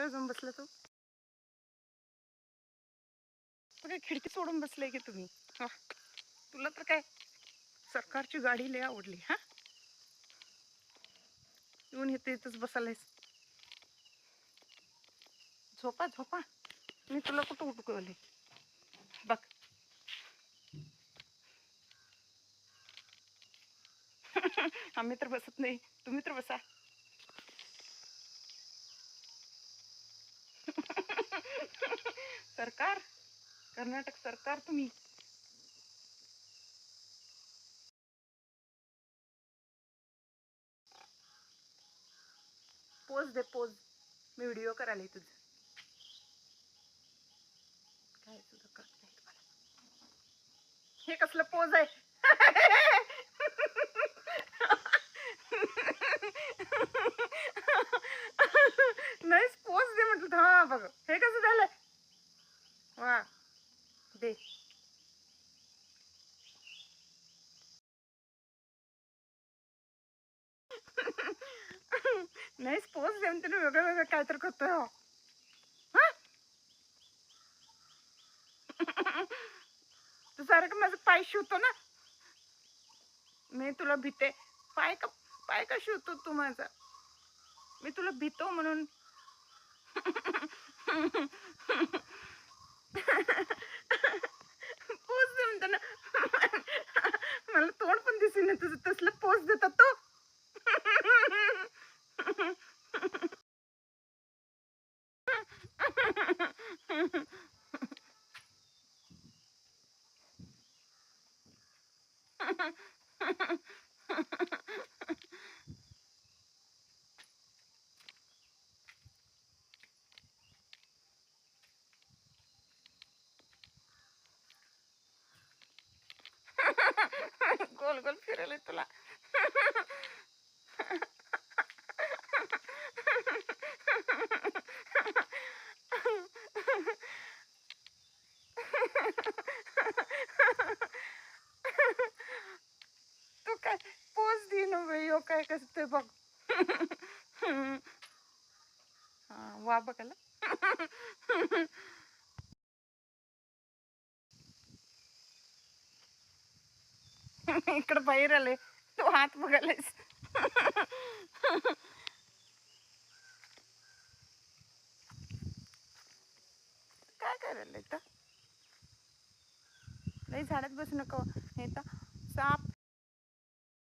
वेळ जाऊन बसला तू? काय खिडकी सोडून बसले की तुम्ही? तुला तर काय सरकारची गाडी लय आवडली हा? येऊन इथंच बसायलायस. झोपा झोपा, मी तुला कुठं उठकवले बघ. आम्ही तर बसत नाही, तुम्ही तर बसा. सरकार, कर्नाटक सरकार तुम्ही. पोज दे पोज, मी व्हिडिओ करायला तुझं. काय तुझं कळत नाही तुम्हाला? हे कसलं पोज आहे? नाही पोज दे म्हटलं. हा बघ हे कसं झालं. वा दे. नाही पोज देऊन तुम्ही वेगळं वेगळं काय तर करतोय हो. तू सारखं माझं पाय शिवतो ना, मी तुला भीते. पाय का पाय का शिवतो तू माझा? मी तुला भीतो म्हणून. पोज दे म्हणतो ना. मला तोंड पण दिसेल ना तुझं, तसलं पोज देतात तो. गोल गोल फिरवलंय तुला. तू काय पोज दे ना बाई, हो काय कसं ते बघ. वा बघायला. इकडे बाहेर आले, तू हात बघायलास. काय करायला इथं? लई झाडात बसू नको इथं.